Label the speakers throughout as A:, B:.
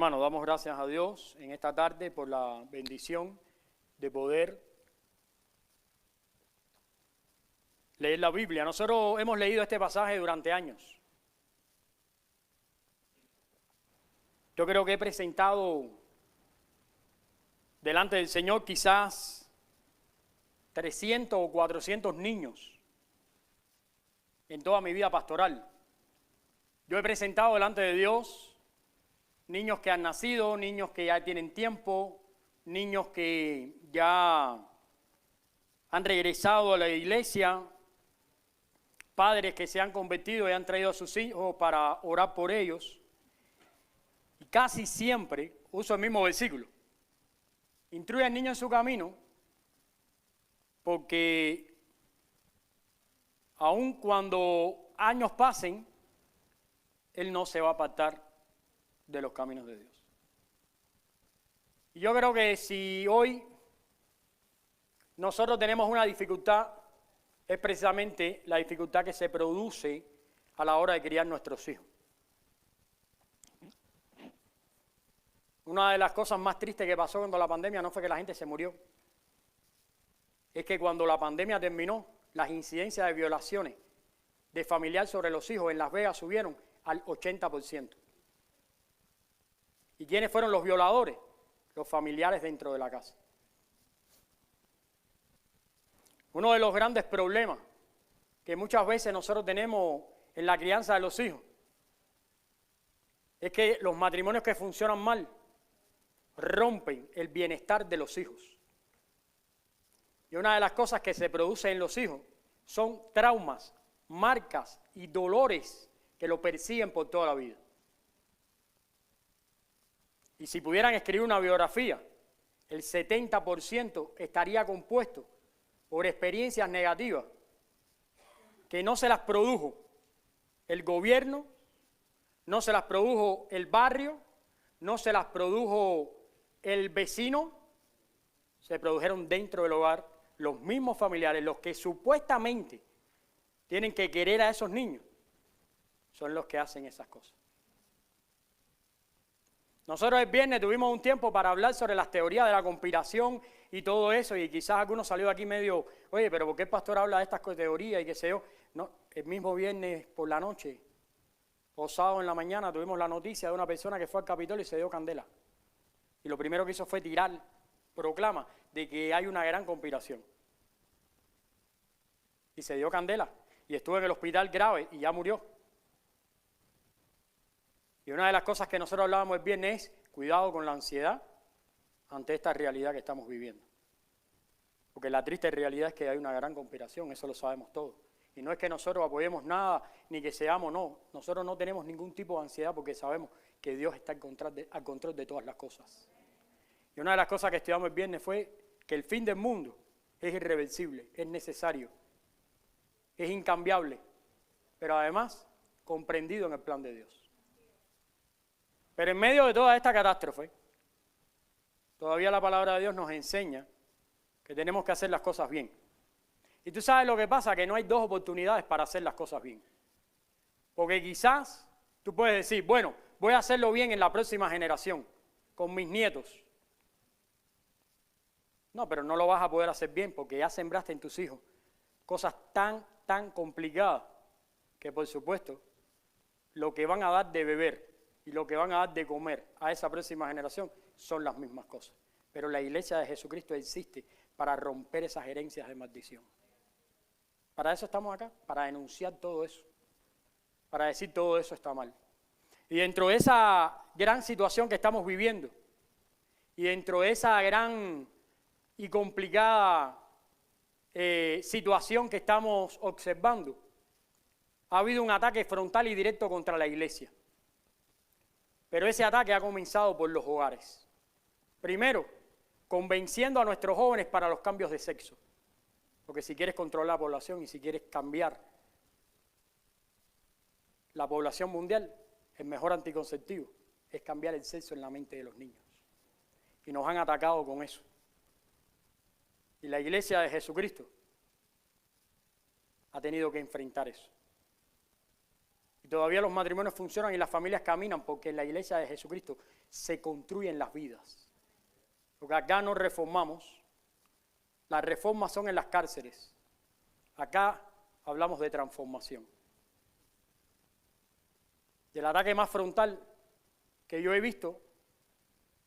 A: hermanos, damos gracias a Dios en esta tarde por la bendición de poder leer la Biblia. Nosotros hemos leído este pasaje durante años. Yo creo que he presentado delante del Señor quizás 300 o 400 niños en toda mi vida pastoral. Yo he presentado delante de Dios niños que han nacido, niños que ya tienen tiempo, niños que ya han regresado a la iglesia, padres que se han convertido y han traído a sus hijos para orar por ellos. Y casi siempre uso el mismo versículo. Instruye al niño en su camino, porque aun cuando años pasen, él no se va a apartar de los caminos de Dios. Y yo creo que si hoy nosotros tenemos una dificultad, es precisamente la dificultad que se produce a la hora de criar nuestros hijos. Una de las cosas más tristes que pasó cuando la pandemia no fue que la gente se murió, es que cuando la pandemia terminó, las incidencias de violaciones de familiar sobre los hijos en Las Vegas subieron al 80%. ¿Y quiénes fueron los violadores? Los familiares dentro de la casa. Uno de los grandes problemas que muchas veces nosotros tenemos en la crianza de los hijos es que los matrimonios que funcionan mal rompen el bienestar de los hijos. Y una de las cosas que se produce en los hijos son traumas, marcas y dolores que lo persiguen por toda la vida. Y si pudieran escribir una biografía, el 70% estaría compuesto por experiencias negativas que no se las produjo el gobierno, no se las produjo el barrio, no se las produjo el vecino, se produjeron dentro del hogar los mismos familiares, los que supuestamente tienen que querer a esos niños, son los que hacen esas cosas. Nosotros el viernes tuvimos un tiempo para hablar sobre las teorías de la conspiración y todo eso, y quizás algunos salió de aquí medio, oye, pero ¿por qué el pastor habla de estas teorías y qué sé yo? No, el mismo viernes por la noche, o sábado en la mañana, tuvimos la noticia de una persona que fue al Capitolio y se dio candela. Y lo primero que hizo fue tirar proclama de que hay una gran conspiración. Y se dio candela, y estuvo en el hospital grave y ya murió. Y una de las cosas que nosotros hablábamos el viernes es cuidado con la ansiedad ante esta realidad que estamos viviendo. Porque la triste realidad es que hay una gran conspiración, eso lo sabemos todos. Y no es que nosotros apoyemos nada, ni que seamos, no. Nosotros no tenemos ningún tipo de ansiedad porque sabemos que Dios está al control de todas las cosas. Y una de las cosas que estudiamos el viernes fue que el fin del mundo es irreversible, es necesario, es incambiable, pero además comprendido en el plan de Dios. Pero en medio de toda esta catástrofe, todavía la palabra de Dios nos enseña que tenemos que hacer las cosas bien. Y tú sabes lo que pasa, que no hay dos oportunidades para hacer las cosas bien. Porque quizás tú puedes decir, bueno, voy a hacerlo bien en la próxima generación, con mis nietos. No, pero no lo vas a poder hacer bien porque ya sembraste en tus hijos cosas tan complicadas que, por supuesto, lo que van a dar de beber y lo que van a dar de comer a esa próxima generación son las mismas cosas. Pero la iglesia de Jesucristo existe para romper esas herencias de maldición. Para eso estamos acá, para denunciar todo eso, para decir todo eso está mal. Y dentro de esa gran situación que estamos viviendo, y dentro de esa gran y complicada situación que estamos observando, ha habido un ataque frontal y directo contra la iglesia. Pero ese ataque ha comenzado por los hogares. Primero, convenciendo a nuestros jóvenes para los cambios de sexo. Porque si quieres controlar la población y si quieres cambiar la población mundial, el mejor anticonceptivo es cambiar el sexo en la mente de los niños. Y nos han atacado con eso. Y la iglesia de Jesucristo ha tenido que enfrentar eso. Y todavía los matrimonios funcionan y las familias caminan porque en la iglesia de Jesucristo se construyen las vidas. Porque acá no reformamos. Las reformas son en las cárceles. Acá hablamos de transformación. Y el ataque más frontal que yo he visto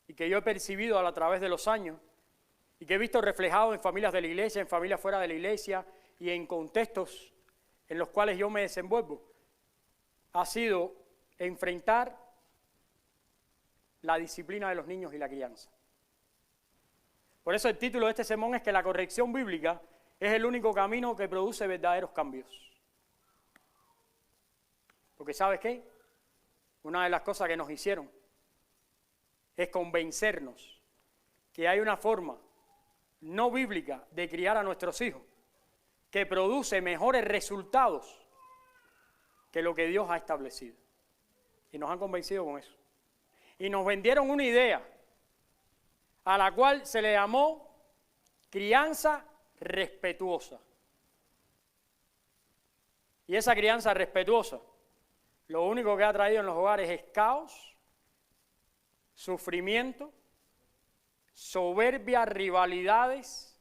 A: y que yo he percibido a través de los años y que he visto reflejado en familias de la iglesia, en familias fuera de la iglesia y en contextos en los cuales yo me desenvuelvo, ha sido enfrentar la disciplina de los niños y la crianza. Por eso el título de este sermón es que la corrección bíblica es el único camino que produce verdaderos cambios. Porque ¿sabes qué? Una de las cosas que nos hicieron es convencernos que hay una forma no bíblica de criar a nuestros hijos que produce mejores resultados que lo que Dios ha establecido. Y nos han convencido con eso. Y nos vendieron una idea a la cual se le llamó crianza respetuosa. Y esa crianza respetuosa, lo único que ha traído en los hogares es caos, sufrimiento, soberbia, rivalidades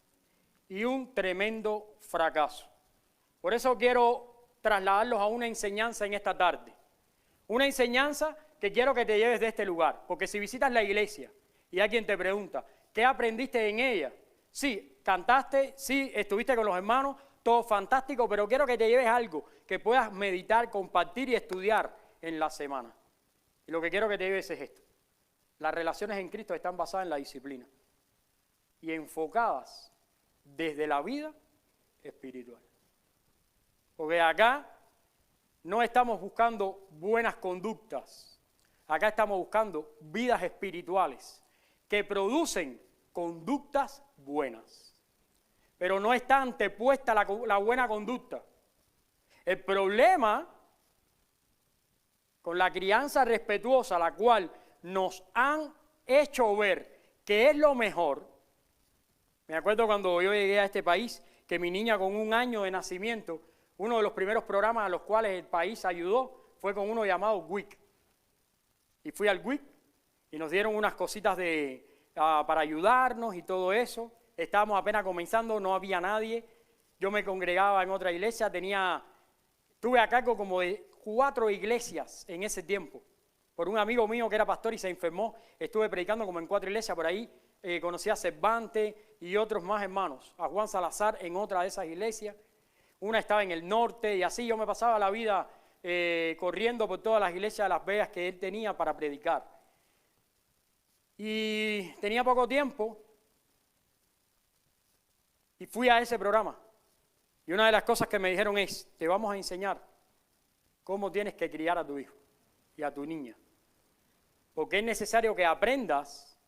A: y un tremendo fracaso. Por eso quiero trasladarlos a una enseñanza en esta tarde. Una enseñanza que quiero que te lleves de este lugar, porque si visitas la iglesia y alguien te pregunta, ¿qué aprendiste en ella? Sí, cantaste, sí, estuviste con los hermanos, todo fantástico, pero quiero que te lleves algo que puedas meditar, compartir y estudiar en la semana. Y lo que quiero que te lleves es esto. Las relaciones en Cristo están basadas en la disciplina y enfocadas desde la vida espiritual. Porque acá no estamos buscando buenas conductas, acá estamos buscando vidas espirituales que producen conductas buenas. Pero no está antepuesta la buena conducta. El problema con la crianza respetuosa, la cual nos han hecho ver que es lo mejor. Me acuerdo cuando yo llegué a este país, que mi niña con 1 año de nacimiento, uno de los primeros programas a los cuales el país ayudó fue con uno llamado WIC. Y fui al WIC y nos dieron unas cositas para ayudarnos y todo eso. Estábamos apenas comenzando, no había nadie. Yo me congregaba en otra iglesia, tuve a cargo como de 4 iglesias en ese tiempo. Por un amigo mío que era pastor y se enfermó, estuve predicando como en 4 iglesias por ahí. Conocí a Cervantes y otros más hermanos, a Juan Salazar en otra de esas iglesias. Una estaba en el norte y así yo me pasaba la vida corriendo por todas las iglesias de Las Vegas que él tenía para predicar. Y tenía poco tiempo y fui a ese programa. Y una de las cosas que me dijeron es, te vamos a enseñar cómo tienes que criar a tu hijo y a tu niña. Porque es necesario que aprendas,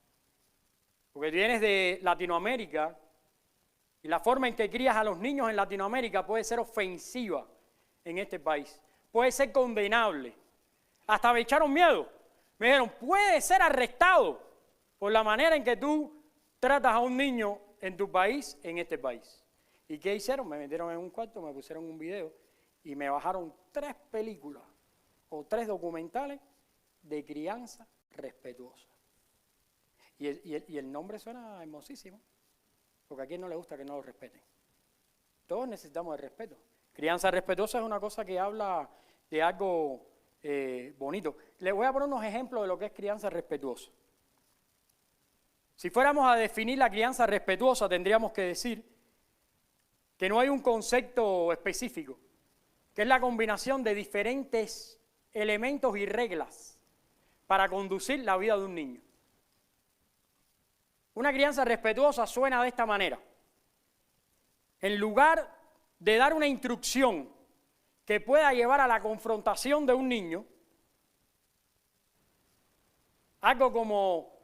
A: porque tú vienes de Latinoamérica y la forma en que crías a los niños en Latinoamérica puede ser ofensiva en este país. Puede ser condenable. Hasta me echaron miedo. Me dijeron, puede ser arrestado por la manera en que tú tratas a un niño en tu país, en este país. ¿Y qué hicieron? Me metieron en un cuarto, me pusieron un video y me bajaron 3 películas o 3 documentales de crianza respetuosa. Y el nombre suena hermosísimo, porque a quien no le gusta que no lo respeten. Todos necesitamos el respeto. Crianza respetuosa es una cosa que habla de algo bonito. Les voy a poner unos ejemplos de lo que es crianza respetuosa. Si fuéramos a definir la crianza respetuosa, tendríamos que decir que no hay un concepto específico, que es la combinación de diferentes elementos y reglas para conducir la vida de un niño. Una crianza respetuosa suena de esta manera. En lugar de dar una instrucción que pueda llevar a la confrontación de un niño, algo como,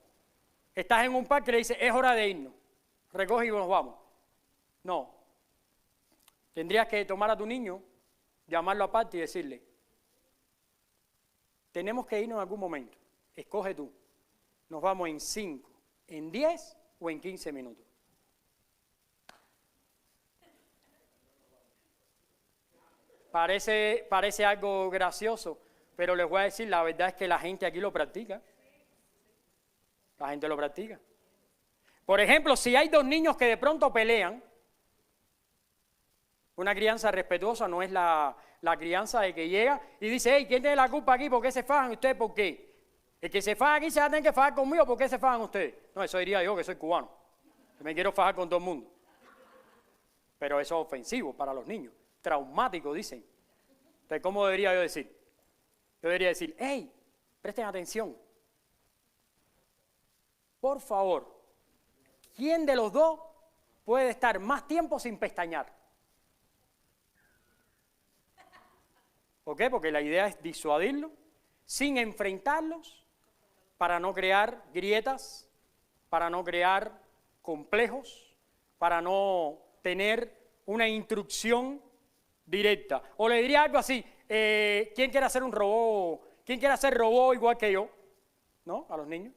A: estás en un parque y le dices, es hora de irnos, recoge y nos vamos. No. Tendrías que tomar a tu niño, llamarlo aparte y decirle, tenemos que irnos en algún momento, escoge tú, nos vamos en 5, en 10 o en 15 minutos. Parece algo gracioso, Pero les voy a decir, la verdad es que la gente aquí lo practica. La gente lo practica. Por ejemplo, si hay dos niños que de pronto pelean, una crianza respetuosa no es la crianza de que llega y dice, hey, ¿quién tiene la culpa aquí? ¿Por qué se fajan ustedes? ¿Por qué? El que se faja aquí se va a tener que fajar conmigo, ¿por qué se fajan ustedes? No, eso diría yo, que soy cubano. Que me quiero fajar con todo el mundo. Pero eso es ofensivo para los niños. Traumático, dicen. Entonces, ¿cómo debería yo decir? Yo debería decir, hey, presten atención. Por favor, ¿quién de los dos puede estar más tiempo sin pestañear? ¿Por qué? Porque la idea es disuadirlos, sin enfrentarlos, para no crear grietas, para no crear complejos, para no tener una instrucción directa. O le diría algo así, ¿quién quiere hacer un robot? ¿Quién quiere hacer robot igual que yo? ¿No? A los niños.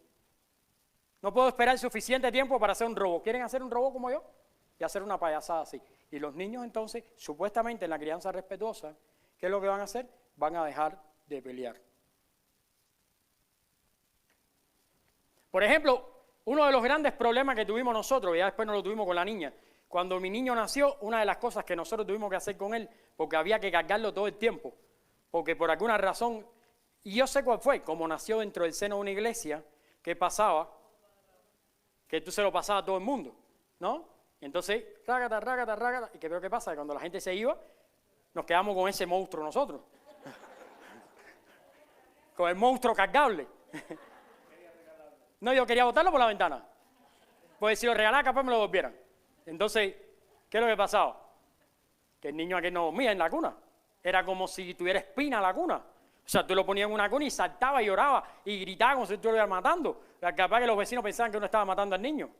A: No puedo esperar suficiente tiempo para hacer un robot. ¿Quieren hacer un robot como yo? Y hacer una payasada así. Y los niños entonces, supuestamente en la crianza respetuosa, ¿qué es lo que van a hacer? Van a dejar de pelear. Por ejemplo, uno de los grandes problemas que tuvimos nosotros, ya después no lo tuvimos con la niña, cuando mi niño nació, una de las cosas que nosotros tuvimos que hacer con él, porque había que cargarlo todo el tiempo, porque por alguna razón, y yo sé cuál fue, como nació dentro del seno de una iglesia, ¿qué pasaba? Que tú se lo pasabas a todo el mundo, ¿no? Entonces, rágata, rágata, rágata, y ¿qué pasa? Que cuando la gente se iba, nos quedamos con ese monstruo nosotros. Con el monstruo cargable. No, yo quería botarlo por la ventana. Pues si lo regalaba, capaz me lo volvieran. Entonces, ¿qué es lo que pasaba? Que el niño aquel no dormía en la cuna. Era como si tuviera espina la cuna. O sea, tú lo ponías en una cuna y saltaba y lloraba y gritaba como si tú lo ibas matando. Capaz que los vecinos pensaban que uno estaba matando al niño.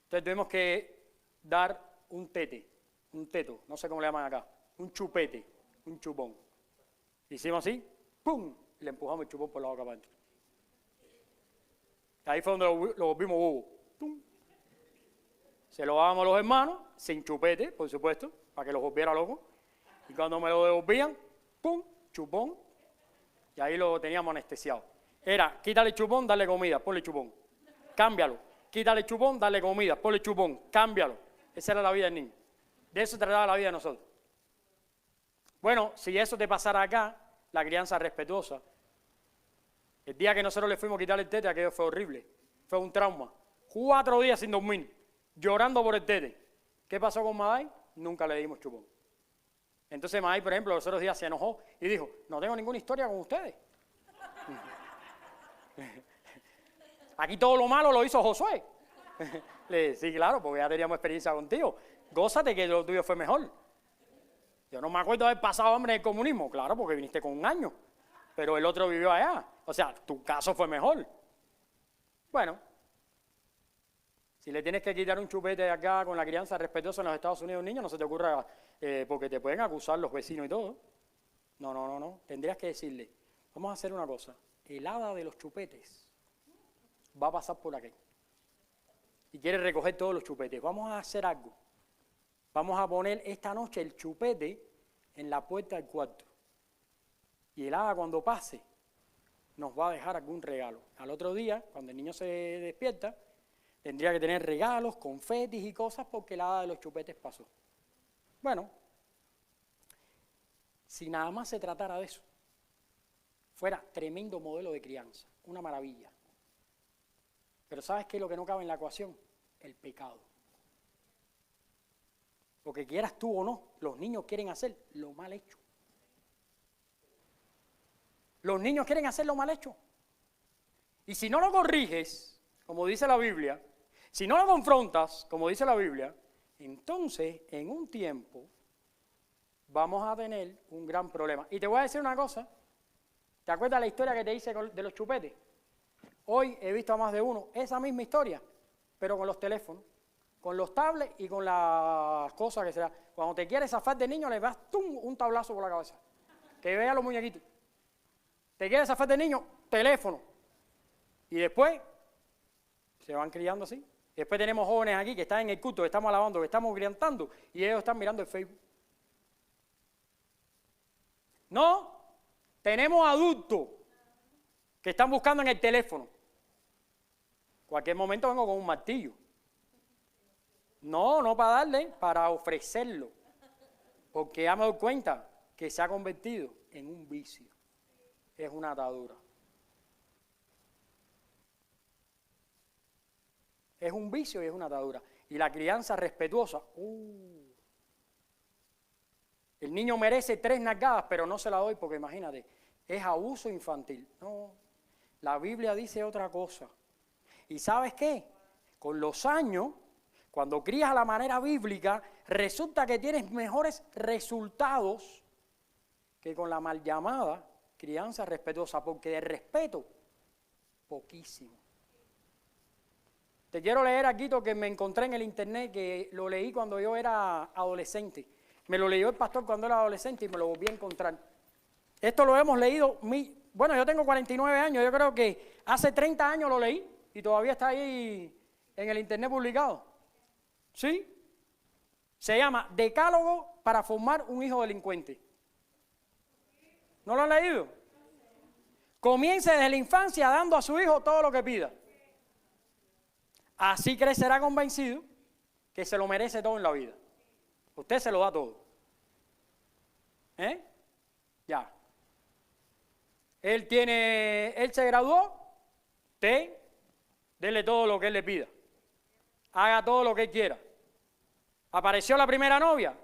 A: Entonces tuvimos que dar un teto, no sé cómo le llaman acá, un chupete, un chupón. Hicimos así, ¡pum! Y le empujamos el chupón por la boca para adentro. Ahí fue donde lo volvimos bobo. ¡Pum! Se lo dábamos a los hermanos, sin chupete, por supuesto, para que los volviera locos. Y cuando me lo devolvían, ¡pum! Chupón. Y ahí lo teníamos anestesiado. Era, quítale chupón, dale comida, ponle chupón. Cámbialo. Quítale chupón, dale comida, ponle chupón, cámbialo. Esa era la vida del niño. De eso trataba la vida de nosotros. Bueno, si eso te pasara acá, la crianza respetuosa, el día que nosotros le fuimos a quitar el tete, aquello fue horrible. Fue un trauma. 4 días sin dormir, llorando por el tete. ¿Qué pasó con Maday? Nunca le dimos chupón. Entonces Maday, por ejemplo, los otros días se enojó y dijo, no tengo ninguna historia con ustedes. Aquí todo lo malo lo hizo Josué. Sí, claro, porque ya teníamos experiencia contigo. Gózate que lo tuyo fue mejor. Yo no me acuerdo de haber pasado hambre en el comunismo, claro, porque viniste con 1 año. Pero el otro vivió allá. O sea, tu caso fue mejor. Bueno, si le tienes que quitar un chupete de acá con la crianza respetuosa en los Estados Unidos a un niño, no se te ocurra, porque te pueden acusar los vecinos y todo. No. Tendrías que decirle, vamos a hacer una cosa. El hada de los chupetes va a pasar por aquí. Y quiere recoger todos los chupetes. Vamos a hacer algo. Vamos a poner esta noche el chupete en la puerta del cuarto. Y el hada cuando pase nos va a dejar algún regalo. Al otro día, cuando el niño se despierta, tendría que tener regalos, confetis y cosas porque el hada de los chupetes pasó. Bueno, si nada más se tratara de eso, fuera tremendo modelo de crianza, una maravilla. Pero ¿sabes qué es lo que no cabe en la ecuación? El pecado. Porque quieras tú o no, los niños quieren hacer lo mal hecho. Los niños quieren hacer lo mal hecho. Y si no lo corriges, como dice la Biblia, si no lo confrontas, como dice la Biblia, entonces en un tiempo vamos a tener un gran problema. Y te voy a decir una cosa, ¿te acuerdas la historia que te hice de los chupetes? Hoy he visto a más de uno esa misma historia, pero con los teléfonos, con los tablets y con las cosas que se da. Cuando te quieres zafar de niño, le das un tablazo por la cabeza, que vea los muñequitos. Te quieres zafar de niño, teléfono. Y después se van criando así. Después tenemos jóvenes aquí que están en el culto, que estamos alabando, que estamos cantando, y ellos están mirando el Facebook. No, Tenemos adultos que están buscando en el teléfono. Cualquier momento vengo con un martillo. No, no para darle, para ofrecerlo. Porque ya me doy cuenta que se ha convertido en un vicio. Es una atadura. Es un vicio y es una atadura. Y la crianza respetuosa. El niño merece 3 nalgadas, pero no se la doy porque imagínate, es abuso infantil. No, la Biblia dice otra cosa. ¿Y sabes qué? Con los años, cuando crías a la manera bíblica, resulta que tienes mejores resultados que con la mal llamada crianza respetuosa, porque de respeto, poquísimo. Te quiero leer aquí lo que me encontré en el internet, que lo leí cuando yo era adolescente. Me lo leyó el pastor cuando era adolescente y me lo volví a encontrar. Esto lo hemos leído, bueno, yo tengo 49 años, yo creo que hace 30 años lo leí y todavía está ahí en el internet publicado. ¿Sí? Se llama Decálogo para formar un hijo delincuente. ¿No lo han leído? Comience desde la infancia dando a su hijo todo lo que pida. Así crecerá convencido que se lo merece todo en la vida. Usted se lo da todo. Ya. Él se graduó, dele todo lo que él le pida. Haga todo lo que él quiera. Apareció la primera novia,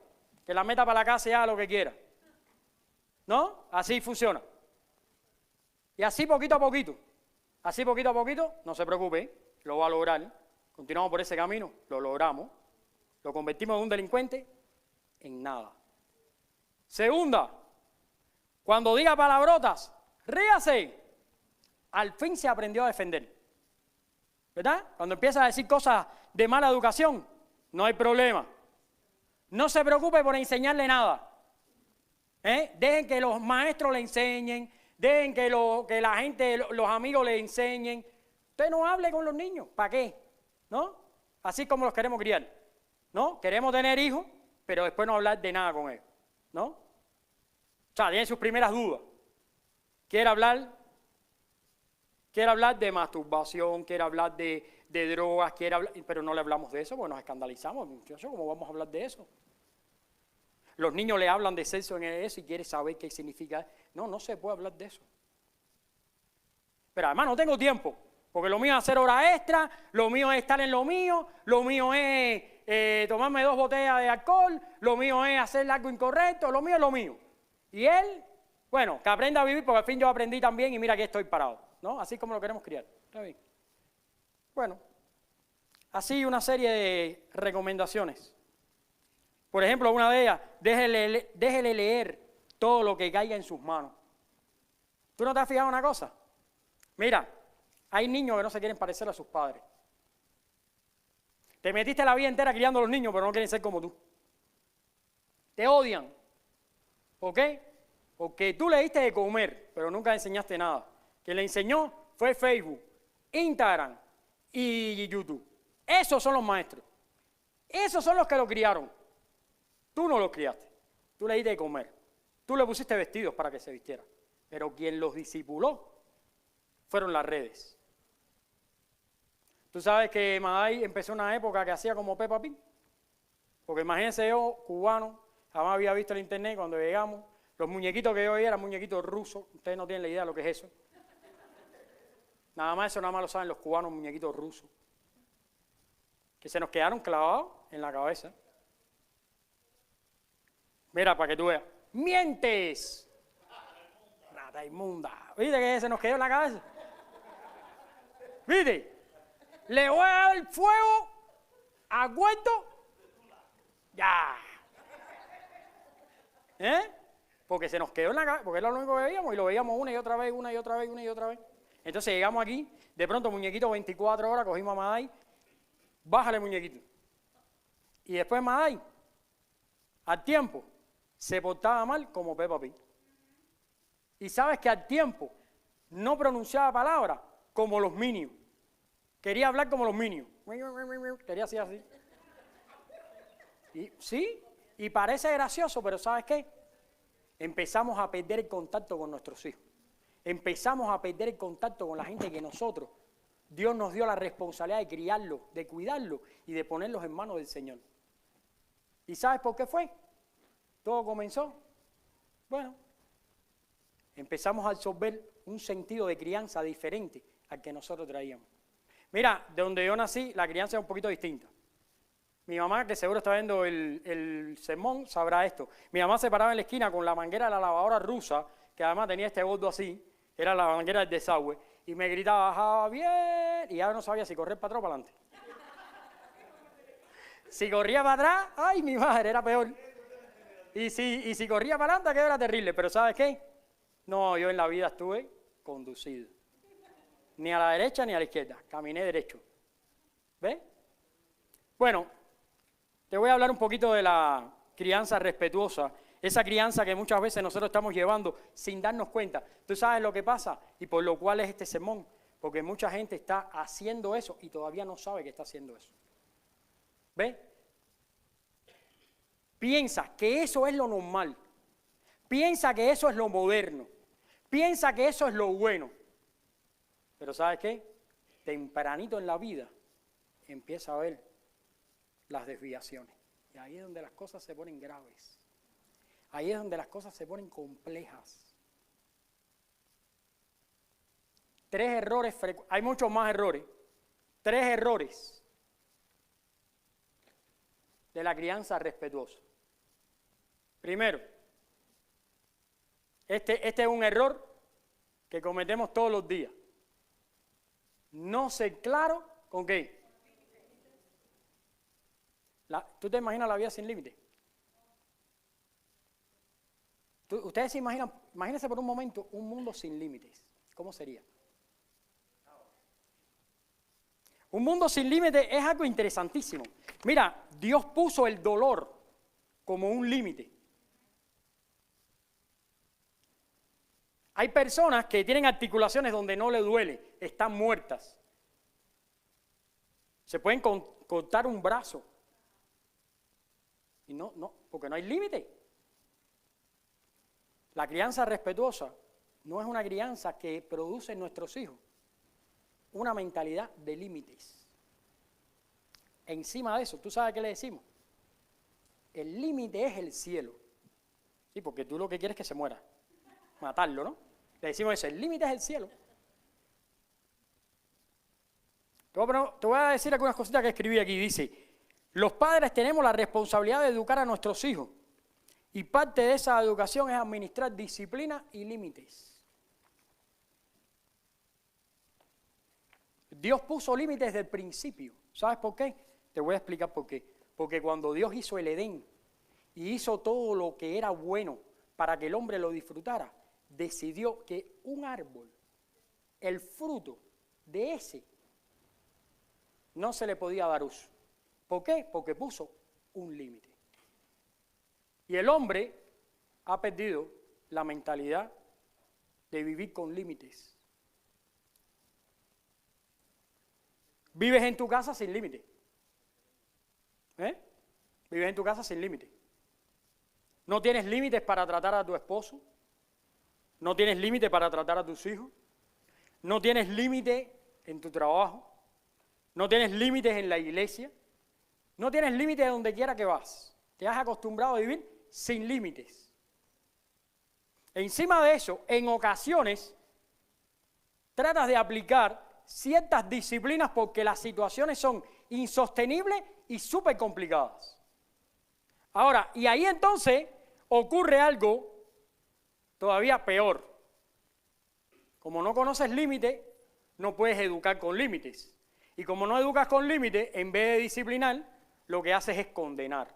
A: que la meta para la casa y haga lo que quiera. ¿No? Así funciona. Y así poquito a poquito. Así poquito a poquito, no se preocupe, lo va a lograr. Continuamos por ese camino, lo logramos. Lo convertimos en un delincuente en nada. Segunda, cuando diga palabrotas, ríase. Al fin se aprendió a defender. ¿Verdad? Cuando empieza a decir cosas de mala educación, no hay problema. No se preocupe por enseñarle nada. Dejen que los maestros le enseñen, dejen que la gente, los amigos le enseñen. Usted no hable con los niños, ¿para qué? ¿No? Así como los queremos criar. ¿No? Queremos tener hijos, pero después no hablar de nada con ellos. ¿No? O sea, tienen sus primeras dudas. Quiere hablar de masturbación, quiere hablar de drogas, pero no le hablamos de eso porque nos escandalizamos, muchachos, ¿cómo vamos a hablar de eso? Los niños le hablan de sexo en eso y quiere saber qué significa. No, no se puede hablar de eso. Pero además no tengo tiempo, porque lo mío es hacer hora extra, lo mío es estar en lo mío es tomarme 2 botellas de alcohol, lo mío es hacer algo incorrecto, lo mío es lo mío. Y él, bueno, que aprenda a vivir, porque al fin yo aprendí también y mira que estoy parado, ¿no? Así como lo queremos criar. ¿Está bien? Bueno, así una serie de recomendaciones. Por ejemplo, una de ellas, déjele leer todo lo que caiga en sus manos. ¿Tú no te has fijado en una cosa? Mira, hay niños que no se quieren parecer a sus padres. Te metiste la vida entera criando a los niños, pero no quieren ser como tú. Te odian. ¿Por qué? Porque tú le diste de comer, pero nunca le enseñaste nada. Quien le enseñó fue Facebook, Instagram y YouTube. Esos son los maestros. Esos son los que lo criaron. Tú no los criaste. Tú le diste de comer. Tú le pusiste vestidos para que se vistiera. Pero quien los discipuló fueron las redes. Tú sabes que Maday empezó una época que hacía como Peppa Pig. Porque imagínense yo, cubano, jamás había visto el internet cuando llegamos. Los muñequitos que yo veía eran muñequitos rusos. Ustedes no tienen la idea de lo que es eso. Nada más lo saben los cubanos, muñequitos rusos. Que se nos quedaron clavados en la cabeza. Mira, para que tú veas. ¡Mientes! Rata inmunda. ¿Viste que se nos quedó en la cabeza? ¿Viste? Le voy a dar el fuego a Cuento. Ya. Porque se nos quedó en la cabeza, porque era lo único que veíamos y lo veíamos una y otra vez. Entonces llegamos aquí, de pronto muñequito 24 horas, cogimos a Maday, bájale muñequito. Y después Maday, al tiempo, se portaba mal como Peppa Pig. Y sabes que al tiempo no pronunciaba palabras como los Minions. Quería hablar como los Minions. Quería así. Y, sí, y parece gracioso, pero ¿sabes qué? empezamos a perder el contacto con nuestros hijos. Empezamos a perder el contacto con la gente que nosotros, Dios nos dio la responsabilidad de criarlos, de cuidarlos y de ponerlos en manos del Señor. ¿Y sabes por qué fue? Todo comenzó. Bueno, empezamos a absorber un sentido de crianza diferente al que nosotros traíamos. Mira, de donde yo nací, la crianza es un poquito distinta. Mi mamá, que seguro está viendo el sermón, sabrá esto. Mi mamá se paraba en la esquina con la manguera de la lavadora rusa, que además tenía este gordo así, era la manguera del desagüe, y me gritaba, Javier, y ya no sabía si correr para atrás o para adelante. Si corría para atrás, ¡ay, mi madre! Era peor. Y si corría para adelante, aquello era terrible. Pero ¿sabes qué? No, yo en la vida estuve conducido. Ni a la derecha ni a la izquierda. Caminé derecho. ¿Ves? Bueno, te voy a hablar un poquito de la crianza respetuosa. Esa crianza que muchas veces nosotros estamos llevando sin darnos cuenta. ¿Tú sabes lo que pasa? Y por lo cual es este sermón. Porque mucha gente está haciendo eso y todavía no sabe que está haciendo eso. ¿Ves? Piensa que eso es lo normal. Piensa que eso es lo moderno. Piensa que eso es lo bueno. Pero ¿sabes qué? Tempranito en la vida empieza a ver las desviaciones. Y ahí es donde las cosas se ponen graves. Ahí es donde las cosas se ponen complejas. 3 errores, hay muchos más errores. 3 errores de la crianza respetuosa. Primero, este es un error que cometemos todos los días. No ser claro con qué. ¿Tú te imaginas la vida sin límite? Ustedes se imaginan, imagínense por un momento un mundo sin límites. ¿Cómo sería? Un mundo sin límites es algo interesantísimo. Mira, Dios puso el dolor como un límite. Hay personas que tienen articulaciones donde no le duele, están muertas. Se pueden cortar un brazo. Y no, porque no hay límite. La crianza respetuosa no es una crianza que produce en nuestros hijos una mentalidad de límites. Encima de eso, ¿tú sabes qué le decimos? El límite es el cielo. Sí, porque tú lo que quieres es que se muera. Matarlo, ¿no? Le decimos eso, el límite es el cielo. Te voy a decir algunas cositas que escribí aquí. Dice, los padres tenemos la responsabilidad de educar a nuestros hijos. Y parte de esa educación es administrar disciplina y límites. Dios puso límites desde el principio. ¿Sabes por qué? Te voy a explicar por qué. Porque cuando Dios hizo el Edén y hizo todo lo que era bueno para que el hombre lo disfrutara, decidió que un árbol, el fruto de ese, no se le podía dar uso. ¿Por qué? Porque puso un límite. Y el hombre ha perdido la mentalidad de vivir con límites. Vives en tu casa sin límite. Vives en tu casa sin límite. No tienes límites para tratar a tu esposo. No tienes límite para tratar a tus hijos. No tienes límite en tu trabajo. No tienes límites en la iglesia. No tienes límites donde quiera que vas. Te has acostumbrado a vivir sin límites. Encima de eso, en ocasiones, tratas de aplicar ciertas disciplinas porque las situaciones son insostenibles y súper complicadas. Ahora, y ahí entonces ocurre algo todavía peor. Como no conoces límites, no puedes educar con límites. Y como no educas con límites, en vez de disciplinar, lo que haces es condenar.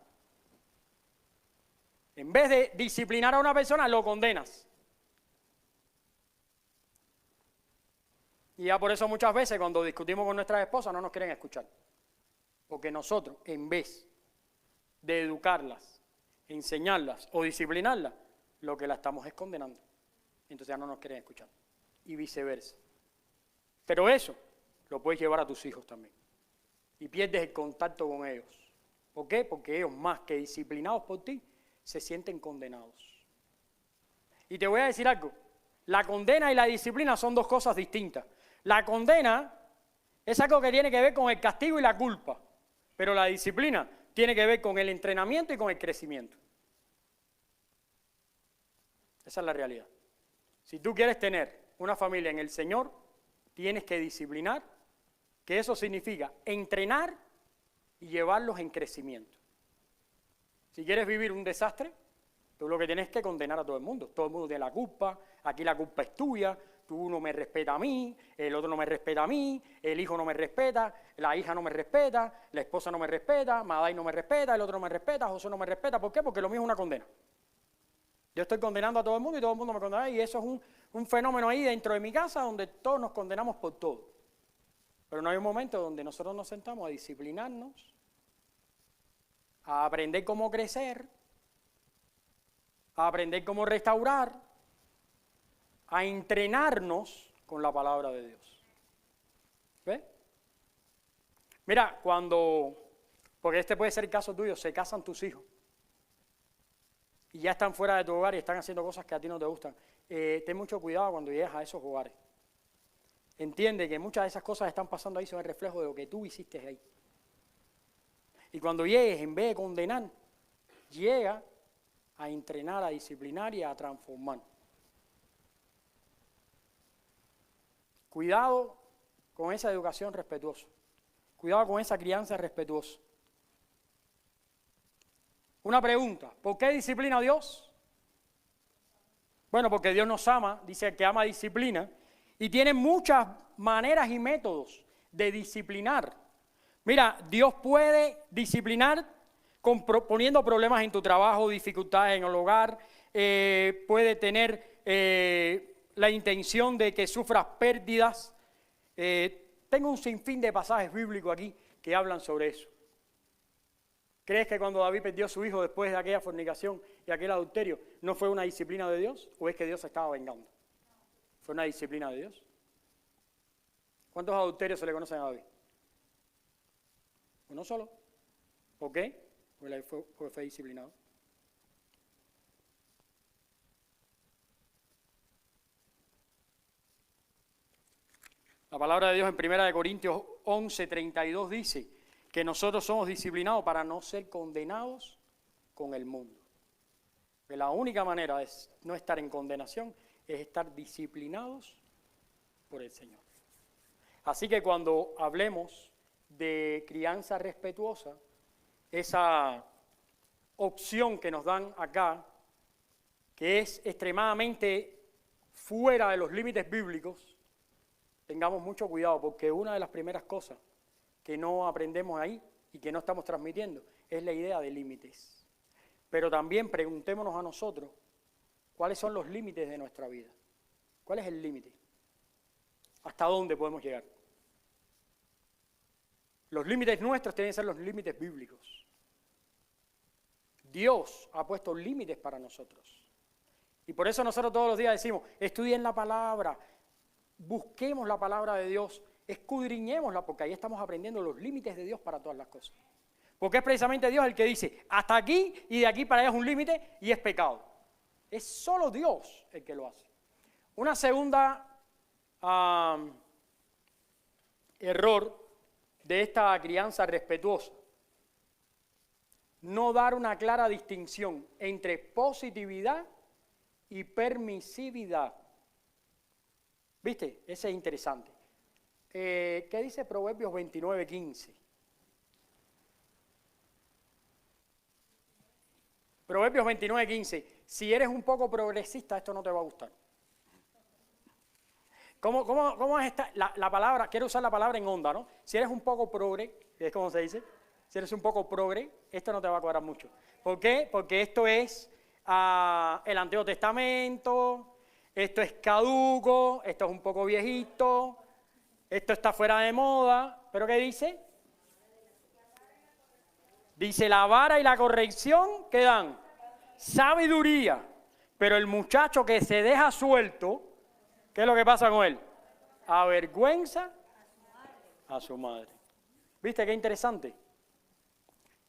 A: En vez de disciplinar a una persona, lo condenas. Y ya por eso muchas veces cuando discutimos con nuestras esposas no nos quieren escuchar. Porque nosotros, en vez de educarlas, enseñarlas o disciplinarlas, lo que la estamos es condenando. Entonces ya no nos quieren escuchar. Y viceversa. Pero eso lo puedes llevar a tus hijos también. Y pierdes el contacto con ellos. ¿Por qué? Porque ellos, más que disciplinados por ti, se sienten condenados. Y te voy a decir algo. La condena y la disciplina son dos cosas distintas. La condena es algo que tiene que ver con el castigo y la culpa, pero la disciplina tiene que ver con el entrenamiento y con el crecimiento. Esa es la realidad. Si tú quieres tener una familia en el Señor, tienes que disciplinar, que eso significa entrenar y llevarlos en crecimiento. Si quieres vivir un desastre, tú lo que tienes que condenar a todo el mundo. Todo el mundo tiene la culpa, aquí la culpa es tuya, tú no me respetas a mí, el otro no me respeta a mí, el hijo no me respeta, la hija no me respeta, la esposa no me respeta, Madai no me respeta, el otro no me respeta, José no me respeta. ¿Por qué? Porque lo mío es una condena. Yo estoy condenando a todo el mundo y todo el mundo me condena, y eso es un fenómeno ahí dentro de mi casa donde todos nos condenamos por todo. Pero no hay un momento donde nosotros nos sentamos a disciplinarnos, a aprender cómo crecer, a aprender cómo restaurar, a entrenarnos con la palabra de Dios. ¿Ves? Mira, porque este puede ser el caso tuyo, se casan tus hijos y ya están fuera de tu hogar y están haciendo cosas que a ti no te gustan. Ten mucho cuidado cuando llegues a esos hogares. Entiende que muchas de esas cosas que están pasando ahí son el reflejo de lo que tú hiciste ahí. Y cuando llegues, en vez de condenar, llega a entrenar, a disciplinar y a transformar. Cuidado con esa educación respetuosa. Cuidado con esa crianza respetuosa. Una pregunta, ¿por qué disciplina a Dios? Bueno, porque Dios nos ama, dice que ama disciplina, y tiene muchas maneras y métodos de disciplinar. Mira, Dios puede disciplinar poniendo problemas en tu trabajo, dificultades en el hogar, puede tener la intención de que sufras pérdidas. Tengo un sinfín de pasajes bíblicos aquí que hablan sobre eso. ¿Crees que cuando David perdió a su hijo después de aquella fornicación y aquel adulterio, no fue una disciplina de Dios? ¿O es que Dios se estaba vengando? ¿Fue una disciplina de Dios? ¿Cuántos adulterios se le conocen a David? Uno solo. ¿Por qué? Porque fue disciplinado. La palabra de Dios en 1 Corintios 11:32 dice que nosotros somos disciplinados para no ser condenados con el mundo. Que la única manera de no estar en condenación es estar disciplinados por el Señor. Así que cuando hablemos de crianza respetuosa, esa opción que nos dan acá, que es extremadamente fuera de los límites bíblicos, tengamos mucho cuidado, porque una de las primeras cosas que no aprendemos ahí y que no estamos transmitiendo es la idea de límites. Pero también preguntémonos a nosotros cuáles son los límites de nuestra vida. ¿Cuál es el límite? ¿Hasta dónde podemos llegar? Los límites nuestros tienen que ser los límites bíblicos. Dios ha puesto límites para nosotros. Y por eso nosotros todos los días decimos, estudien la palabra, busquemos la palabra de Dios, escudriñémosla, porque ahí estamos aprendiendo los límites de Dios para todas las cosas. Porque es precisamente Dios el que dice, hasta aquí y de aquí para allá es un límite y es pecado. Es solo Dios el que lo hace. Una segunda error de esta crianza respetuosa, no dar una clara distinción entre positividad y permisividad. ¿Viste? Ese es interesante. ¿Qué dice Proverbios 29:15? Proverbios 29:15. Si eres un poco progresista, esto no te va a gustar. ¿Cómo es la palabra? Quiero usar la palabra en onda, ¿no? Si eres un poco progre, es como se dice, si eres un poco progre, esto no te va a cuadrar mucho. ¿Por qué? Porque esto es el Antiguo Testamento, esto es caduco, esto es un poco viejito, esto está fuera de moda. ¿Pero qué dice? Dice, la vara y la corrección, ¿qué dan? Sabiduría. Pero el muchacho que se deja suelto, ¿qué es lo que pasa con él? Avergüenza a su madre. ¿Viste qué interesante?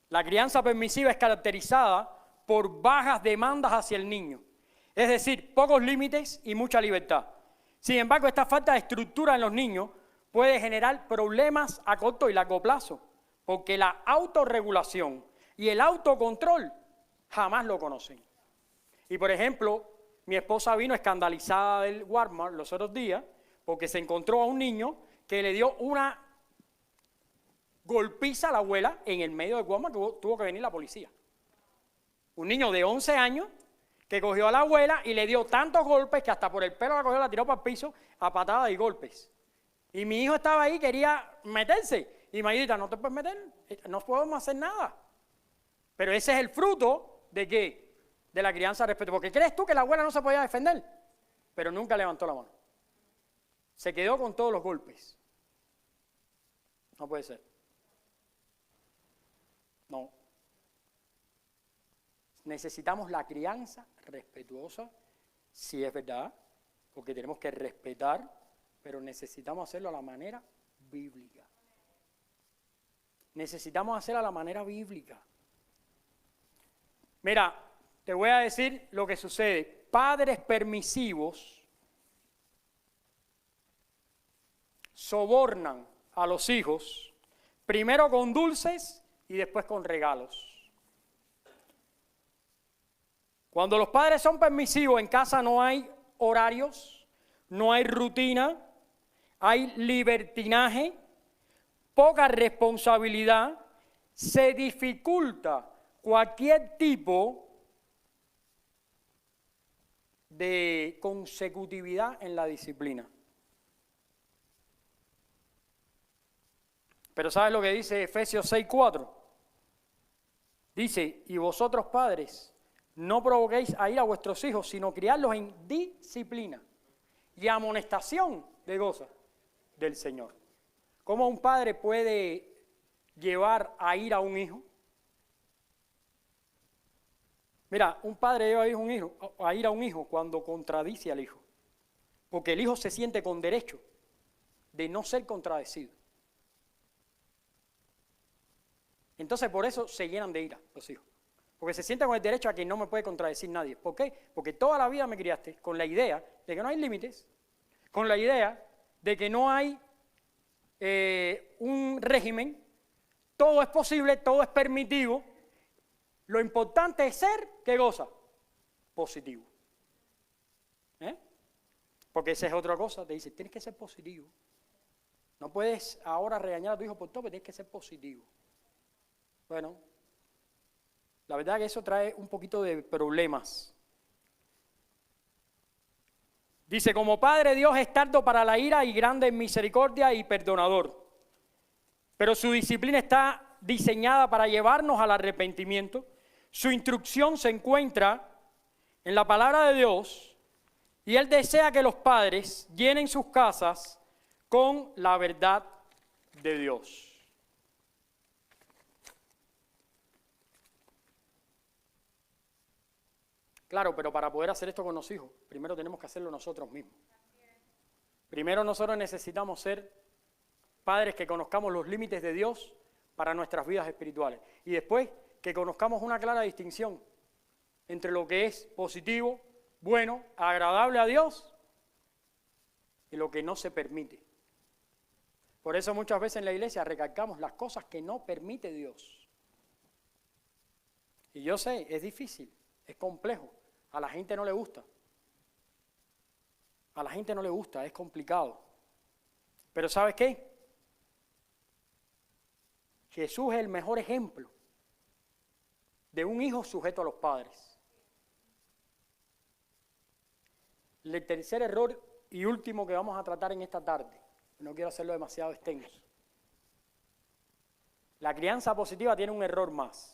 A: La crianza permisiva es caracterizada por bajas demandas hacia el niño. Es decir, pocos límites y mucha libertad. Sin embargo, esta falta de estructura en los niños puede generar problemas a corto y largo plazo, porque la autorregulación y el autocontrol jamás lo conocen. Y por ejemplo, mi esposa vino escandalizada del Walmart los otros días porque se encontró a un niño que le dio una golpiza a la abuela en el medio del Walmart, que tuvo que venir la policía. Un niño de 11 años que cogió a la abuela y le dio tantos golpes que hasta por el pelo la cogió, la tiró para el piso a patadas y golpes. Y mi hijo estaba ahí, quería meterse. Y Mayrita, no te puedes meter, no podemos hacer nada. Pero ese es el fruto de ¿qué? De la crianza de respeto. Porque crees tú que la abuela no se podía defender, pero nunca levantó la mano. Se quedó con todos los golpes. No puede ser. No. Necesitamos la crianza respetuosa, si es verdad, porque tenemos que respetar, pero necesitamos hacerlo a la manera bíblica. Necesitamos hacerlo a la manera bíblica. Mira, te voy a decir lo que sucede. Padres permisivos sobornan a los hijos, primero con dulces y después con regalos. Cuando los padres son permisivos, en casa no hay horarios, no hay rutina, hay libertinaje, poca responsabilidad, se dificulta cualquier tipo de consecutividad en la disciplina. Pero ¿sabes lo que dice Efesios 6:4? Dice, y vosotros padres, no provoquéis a ir a vuestros hijos, sino criarlos en disciplina y amonestación de goza del Señor. ¿Cómo un padre puede llevar a ir a un hijo? Mira, un padre lleva a ir a un hijo cuando contradice al hijo, porque el hijo se siente con derecho de no ser contradecido. Entonces por eso se llenan de ira los hijos. Porque se sienten con el derecho a que no me puede contradecir nadie. ¿Por qué? Porque toda la vida me criaste con la idea de que no hay límites, con la idea de que no hay un régimen, todo es posible, todo es permitido. Lo importante es ser, ¿qué cosa? Positivo. Porque esa es otra cosa, te dice, tienes que ser positivo. No puedes ahora regañar a tu hijo por todo, pero tienes que ser positivo. Bueno, la verdad que eso trae un poquito de problemas. Dice, como Padre Dios es tardo para la ira y grande en misericordia y perdonador. Pero su disciplina está diseñada para llevarnos al arrepentimiento. Su instrucción se encuentra en la palabra de Dios y Él desea que los padres llenen sus casas con la verdad de Dios. Claro, pero para poder hacer esto con los hijos, primero tenemos que hacerlo nosotros mismos. Primero nosotros necesitamos ser padres que conozcamos los límites de Dios para nuestras vidas espirituales. Y después que conozcamos una clara distinción entre lo que es positivo, bueno, agradable a Dios y lo que no se permite. Por eso muchas veces en la iglesia recalcamos las cosas que no permite Dios. Y yo sé, es difícil. Es complejo, a la gente no le gusta. A la gente no le gusta, es complicado. Pero ¿sabes qué? Jesús es el mejor ejemplo de un hijo sujeto a los padres. El tercer error y último que vamos a tratar en esta tarde, no quiero hacerlo demasiado extenso. La crianza positiva tiene un error más.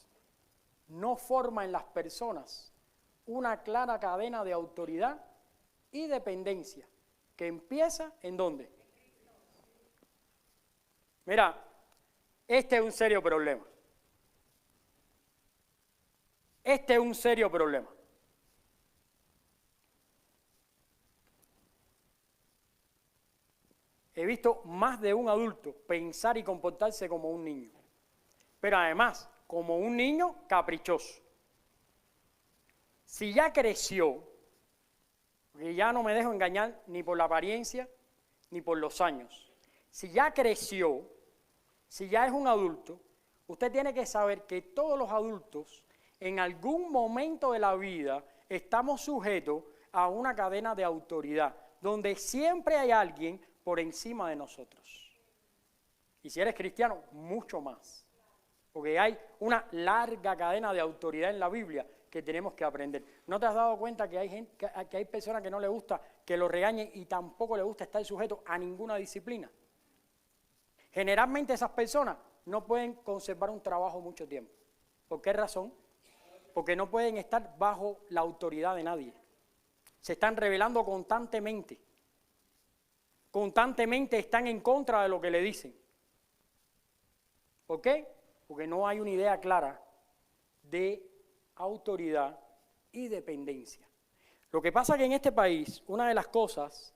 A: No forma en las personas una clara cadena de autoridad y dependencia que empieza ¿en dónde? Mira, este es un serio problema. Este es un serio problema. He visto más de un adulto pensar y comportarse como un niño, pero además como un niño caprichoso. Si ya creció Porque ya no me dejo engañar ni por la apariencia ni por los años. Si ya creció, si ya es un adulto, usted tiene que saber que todos los adultos en algún momento de la vida estamos sujetos a una cadena de autoridad, donde siempre hay alguien por encima de nosotros. Y si eres cristiano, mucho más. Porque hay una larga cadena de autoridad en la Biblia que tenemos que aprender. ¿No te has dado cuenta que hay personas que no les gusta que lo regañen y tampoco les gusta estar sujetos a ninguna disciplina? Generalmente esas personas no pueden conservar un trabajo mucho tiempo. ¿Por qué razón? Porque no pueden estar bajo la autoridad de nadie. Se están rebelando constantemente. Constantemente están en contra de lo que le dicen. ¿Por qué? Porque no hay una idea clara de autoridad y dependencia. Lo que pasa es que en este país, una de las cosas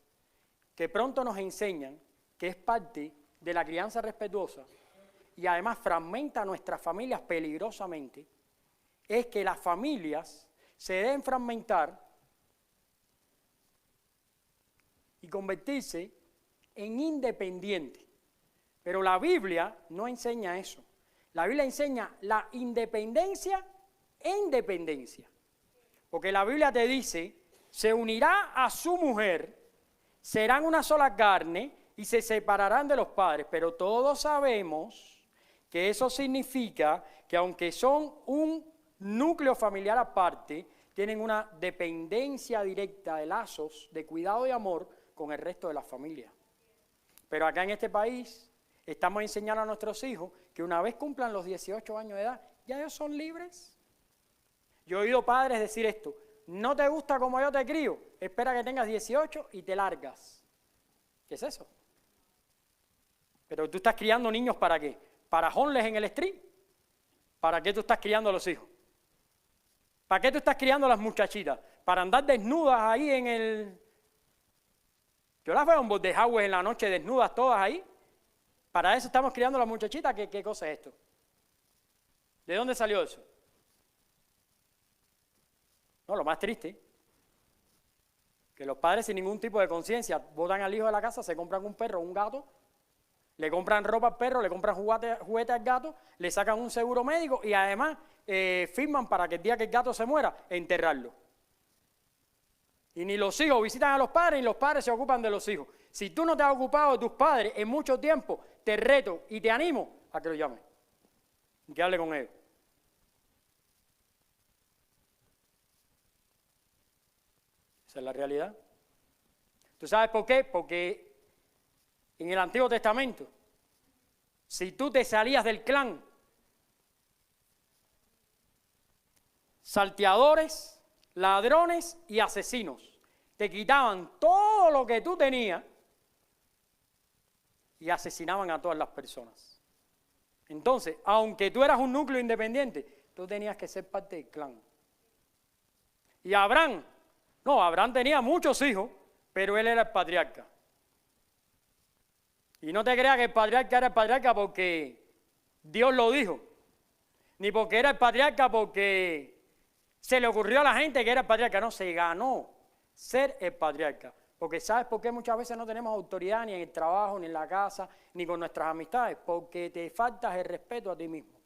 A: que pronto nos enseñan, que es parte de la crianza respetuosa, y además fragmenta a nuestras familias peligrosamente, es que las familias se deben fragmentar y convertirse en independientes. Pero la Biblia no enseña eso. La Biblia enseña la independencia e independencia. Porque la Biblia te dice, se unirá a su mujer, serán una sola carne y se separarán de los padres. Pero todos sabemos que eso significa que aunque son un núcleo familiar aparte, tienen una dependencia directa de lazos de cuidado y amor con el resto de la familia. Pero acá en este país estamos enseñando a nuestros hijos que una vez cumplan los 18 años de edad, ya ellos son libres. Yo he oído padres decir esto: no te gusta como yo te crío, espera que tengas 18 y te largas. ¿Qué es eso? Pero tú estás criando niños ¿para qué? ¿Para homeless en el street? ¿Para qué tú estás criando a los hijos? ¿Para qué tú estás criando a las muchachitas? ¿Para andar desnudas ahí en el...? Yo las veo en Bordejagües en la noche desnudas todas ahí. ¿Para eso estamos criando a las muchachitas? ¿Qué cosa es esto? ¿De dónde salió eso? No, lo más triste, que los padres sin ningún tipo de conciencia botan al hijo de la casa, se compran un perro o un gato, le compran ropa al perro, le compran juguete al gato, le sacan un seguro médico y además firman para que el día que el gato se muera, enterrarlo. Y ni los hijos visitan a los padres, ni los padres se ocupan de los hijos. Si tú no te has ocupado de tus padres en mucho tiempo, te reto y te animo a que lo llames y que hable con ellos. Esa es la realidad. ¿Tú sabes por qué? Porque en el Antiguo Testamento, si tú te salías del clan, salteadores, ladrones y asesinos te quitaban todo lo que tú tenías y asesinaban a todas las personas. Entonces, aunque tú eras un núcleo independiente, tú tenías que ser parte del clan. Y Abraham tenía muchos hijos, pero él era el patriarca. Y no te creas que el patriarca era el patriarca porque Dios lo dijo, ni porque era el patriarca porque se le ocurrió a la gente que era el patriarca. No, se ganó ser el patriarca. Porque ¿sabes por qué muchas veces no tenemos autoridad ni en el trabajo, ni en la casa, ni con nuestras amistades? Porque te faltas el respeto a ti mismo.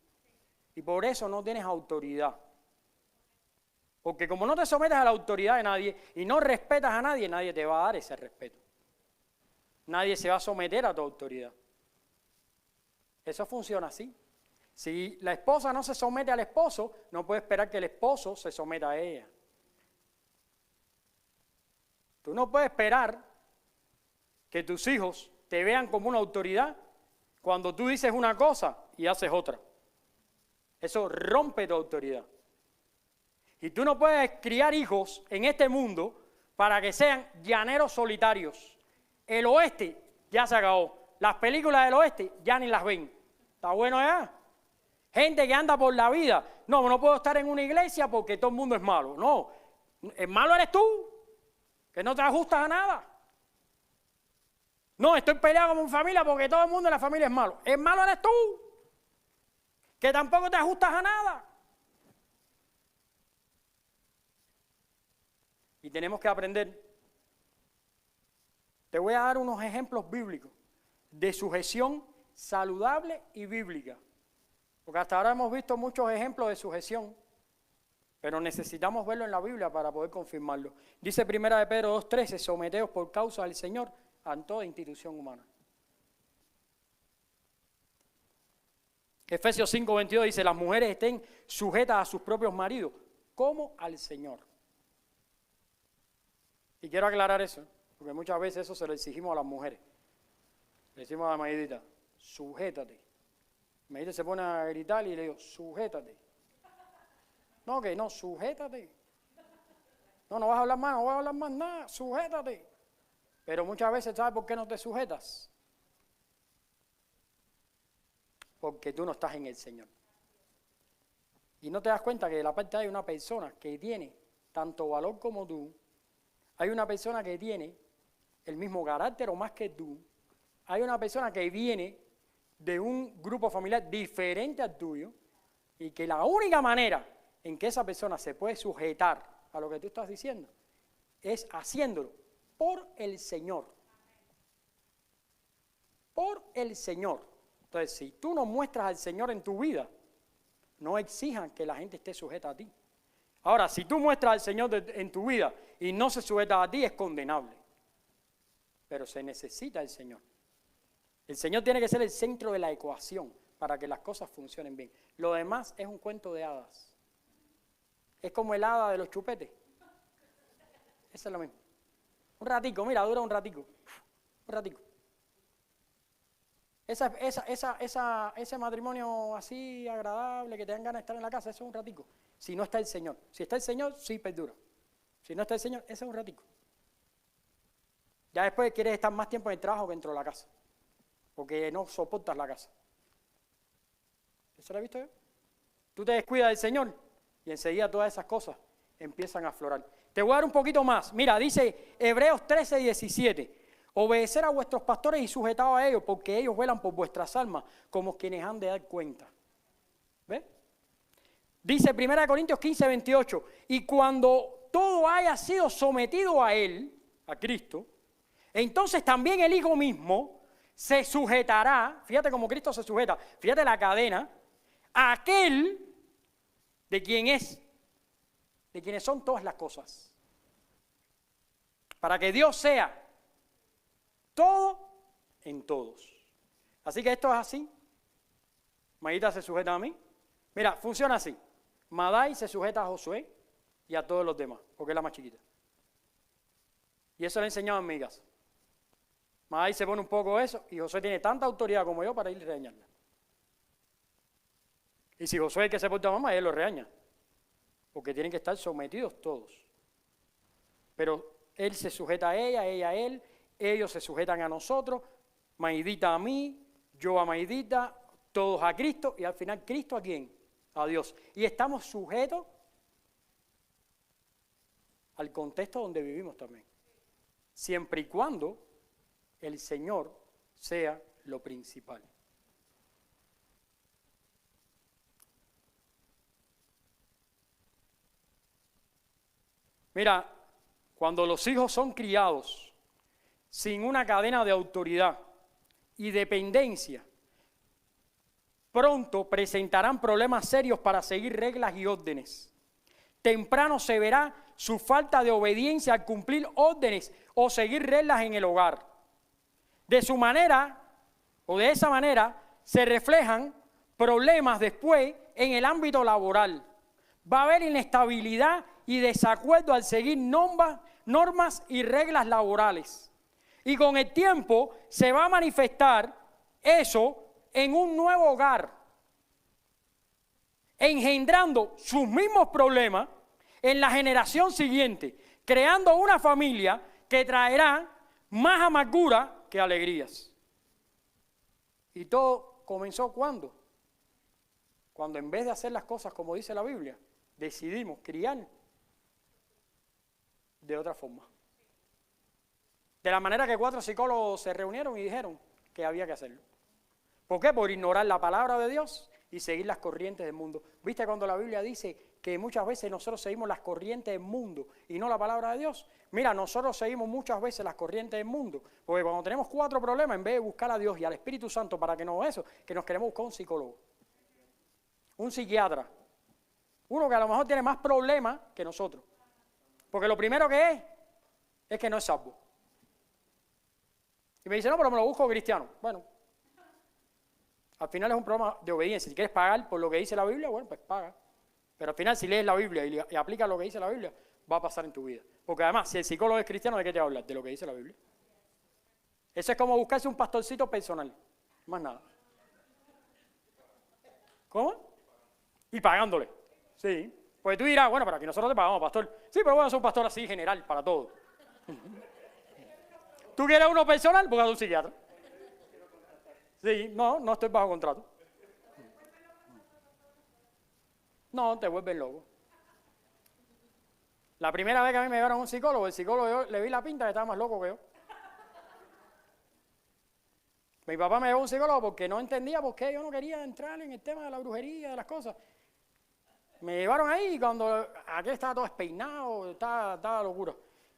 A: Y por eso no tienes autoridad. Porque como no te sometes a la autoridad de nadie y no respetas a nadie, nadie te va a dar ese respeto. Nadie se va a someter a tu autoridad. Eso funciona así. Si la esposa no se somete al esposo, no puede esperar que el esposo se someta a ella. Tú no puedes esperar que tus hijos te vean como una autoridad cuando tú dices una cosa y haces otra. Eso rompe tu autoridad. Y tú no puedes criar hijos en este mundo para que sean llaneros solitarios. El oeste ya se acabó. Las películas del oeste ya ni las ven. ¿Está bueno ya? Gente que anda por la vida. No puedo estar en una iglesia porque todo el mundo es malo. No, el malo eres tú, que no te ajustas a nada. No, estoy peleado con mi familia porque todo el mundo en la familia es malo. El malo eres tú, que tampoco te ajustas a nada. Y tenemos que aprender Te voy a dar unos ejemplos bíblicos de sujeción saludable y bíblica. Porque hasta ahora hemos visto muchos ejemplos de sujeción, pero necesitamos verlo en la Biblia para poder confirmarlo. Dice 1 de Pedro 2:13, someteos por causa del Señor a toda institución humana. Efesios 5:22 dice, las mujeres estén sujetas a sus propios maridos, como al Señor. Y quiero aclarar eso, porque muchas veces eso se lo exigimos a las mujeres. Le decimos a la Maidita, sujétate. Maidita se pone a gritar y le digo, sujétate. No, que no, sujétate. No vas a hablar más, no vas a hablar más nada, sujétate. Pero muchas veces, ¿sabes por qué no te sujetas? Porque tú no estás en el Señor. Y no te das cuenta que de la parte hay una persona que tiene tanto valor como tú. Hay una persona que tiene el mismo carácter o más que tú. Hay una persona que viene de un grupo familiar diferente al tuyo y que la única manera en que esa persona se puede sujetar a lo que tú estás diciendo es haciéndolo por el Señor. Por el Señor. Entonces, si tú no muestras al Señor en tu vida, no exijan que la gente esté sujeta a ti. Ahora, si tú muestras al Señor en tu vida y no se sujeta a ti, es condenable. Pero se necesita el Señor. El Señor tiene que ser el centro de la ecuación para que las cosas funcionen bien. Lo demás es un cuento de hadas. Es como el hada de los chupetes. Eso es lo mismo. Un ratico, mira, dura un ratico. Un ratico. Ese matrimonio así agradable, que te dan ganas de estar en la casa, eso es un ratico. Si no está el Señor. Si está el Señor, sí perdura. Si no está el Señor, ese es un ratico. Ya después quieres estar más tiempo en el trabajo que dentro de la casa. Porque no soportas la casa. ¿Eso lo he visto yo? Tú te descuidas del Señor y enseguida todas esas cosas empiezan a aflorar. Te voy a dar un poquito más. Mira, dice Hebreos 13:17. Obedecer a vuestros pastores y sujetaos a ellos, porque ellos velan por vuestras almas, como quienes han de dar cuenta. ¿Ves? Dice 1 Corintios 15:28. Y cuando todo haya sido sometido a Él, a Cristo, entonces también el Hijo mismo se sujetará, fíjate cómo Cristo se sujeta, fíjate la cadena, a aquel de quienes son todas las cosas. Para que Dios sea todo en todos. Así que esto es así. Mayita se sujeta a mí. Mira, funciona así. Madai se sujeta a Josué y a todos los demás, porque es la más chiquita. Y eso le he enseñado en mi casa. Madai se pone un poco eso y Josué tiene tanta autoridad como yo para ir a regañarla. Y si Josué es el que se porta a mamá, él lo regaña. Porque tienen que estar sometidos todos. Pero él se sujeta a ella a él. Ellos se sujetan a nosotros, Maidita a mí, yo a Maidita, todos a Cristo, y al final, ¿Cristo a quién? A Dios. Y estamos sujetos al contexto donde vivimos también. Siempre y cuando el Señor sea lo principal. Mira, cuando los hijos son criados sin una cadena de autoridad y dependencia, pronto presentarán problemas serios para seguir reglas y órdenes. Temprano se verá su falta de obediencia al cumplir órdenes o seguir reglas en el hogar. De esa manera, se reflejan problemas después en el ámbito laboral. Va a haber inestabilidad y desacuerdo al seguir normas y reglas laborales. Y con el tiempo se va a manifestar eso en un nuevo hogar, engendrando sus mismos problemas en la generación siguiente, creando una familia que traerá más amargura que alegrías. ¿Y todo comenzó cuándo? Cuando en vez de hacer las cosas como dice la Biblia, decidimos criar de otra forma. De la manera que 4 psicólogos se reunieron y dijeron que había que hacerlo. ¿Por qué? Por ignorar la palabra de Dios y seguir las corrientes del mundo. ¿Viste cuando la Biblia dice que muchas veces nosotros seguimos las corrientes del mundo y no la palabra de Dios? Mira, nosotros seguimos muchas veces las corrientes del mundo, porque cuando tenemos 4 problemas, en vez de buscar a Dios y al Espíritu Santo para que nos eso, que nos queremos buscar un psicólogo, un psiquiatra, uno que a lo mejor tiene más problemas que nosotros, porque lo primero que es que no es salvo. Y me dice, no, pero me lo busco cristiano. Bueno, al final es un problema de obediencia. Si quieres pagar por lo que dice la Biblia, bueno, pues paga. Pero al final, si lees la Biblia y aplicas lo que dice la Biblia, va a pasar en tu vida. Porque además, si el psicólogo es cristiano, ¿de qué te va a hablar? De lo que dice la Biblia. Eso es como buscarse un pastorcito personal. Más nada. ¿Cómo? Y pagándole. Sí. Pues tú dirás, bueno, pero aquí nosotros te pagamos, pastor. Sí, pero bueno, es un pastor así general, para todo. ¿Tú quieres uno personal? Busca un psiquiatra. Sí, no estoy bajo contrato. No, te vuelves loco. La primera vez que a mí me llevaron a un psicólogo, el psicólogo yo le vi la pinta que estaba más loco que yo. Mi papá me llevó a un psicólogo porque no entendía por qué yo no quería entrar en el tema de la brujería, de las cosas. Me llevaron ahí y cuando aquel estaba todo despeinado, estaba locura.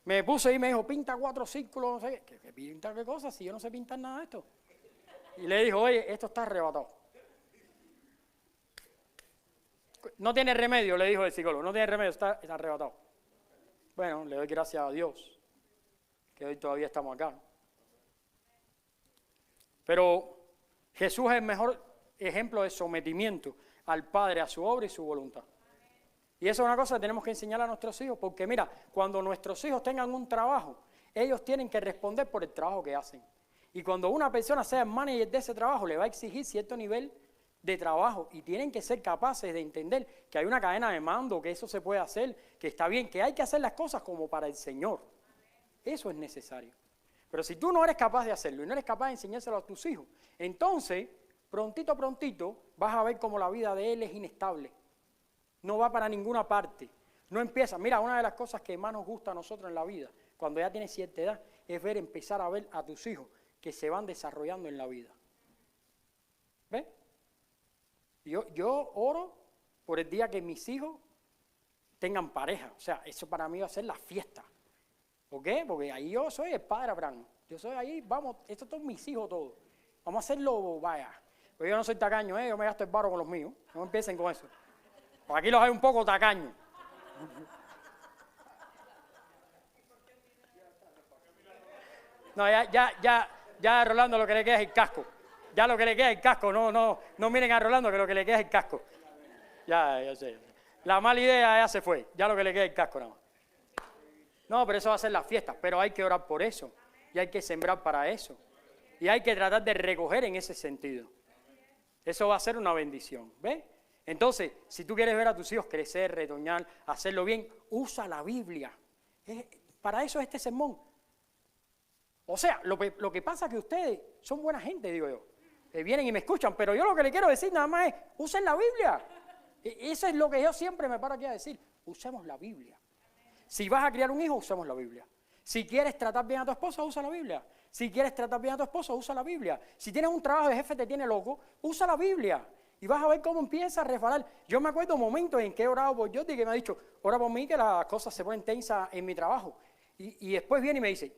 A: Me puse y me dijo, pinta 4 círculos, no sé qué. ¿Qué pinta qué cosa? Si yo no sé pintar nada de esto. Y le dijo, oye, esto está arrebatado. No tiene remedio, le dijo el psicólogo, no tiene remedio, está arrebatado. Bueno, le doy gracias a Dios, que hoy todavía estamos acá. Pero Jesús es el mejor ejemplo de sometimiento al Padre, a su obra y su voluntad. Y eso es una cosa que tenemos que enseñar a nuestros hijos, porque mira, cuando nuestros hijos tengan un trabajo, ellos tienen que responder por el trabajo que hacen. Y cuando una persona sea el manager de ese trabajo, le va a exigir cierto nivel de trabajo y tienen que ser capaces de entender que hay una cadena de mando, que eso se puede hacer, que está bien, que hay que hacer las cosas como para el Señor. Eso es necesario. Pero si tú no eres capaz de hacerlo y no eres capaz de enseñárselo a tus hijos, entonces, prontito, vas a ver cómo la vida de él es inestable. No va para ninguna parte. No empieza. Mira, una de las cosas que más nos gusta a nosotros en la vida, cuando ya tienes cierta edad, es empezar a ver a tus hijos que se van desarrollando en la vida. ¿Ves? Yo oro por el día que mis hijos tengan pareja. O sea, eso para mí va a ser la fiesta. ¿Por qué? Porque ahí yo soy el padre Abraham. Yo soy ahí, vamos, estos son mis hijos todos. Vamos a hacerlo, vaya. Pero yo no soy tacaño, yo me gasto el barro con los míos. No empiecen con eso. Porque aquí los hay un poco tacaños. No, ya a Rolando lo que le queda es el casco. Ya lo que le queda es el casco. No miren a Rolando que lo que le queda es el casco. Ya sé. La mala idea ya se fue. Ya lo que le queda es el casco nada más. No, pero eso va a ser la fiesta. Pero hay que orar por eso. Y hay que sembrar para eso. Y hay que tratar de recoger en ese sentido. Eso va a ser una bendición. ¿Ves? Entonces, si tú quieres ver a tus hijos crecer, retoñar, hacerlo bien, usa la Biblia. Para eso es este sermón. O sea, lo que pasa es que ustedes son buena gente, digo yo. Vienen y me escuchan, pero yo lo que le quiero decir nada más es, usen la Biblia. Eso es lo que yo siempre me paro aquí a decir. Usemos la Biblia. Si vas a criar un hijo, usemos la Biblia. Si quieres tratar bien a tu esposa, usa la Biblia. Si quieres tratar bien a tu esposo, usa la Biblia. Si tienes un trabajo de jefe te tiene loco, usa la Biblia. Y vas a ver cómo empieza a resbalar. Yo me acuerdo momentos en que he orado por Jody, que me ha dicho, ora por mí que las cosas se ponen tensas en mi trabajo. Y después viene y me dice,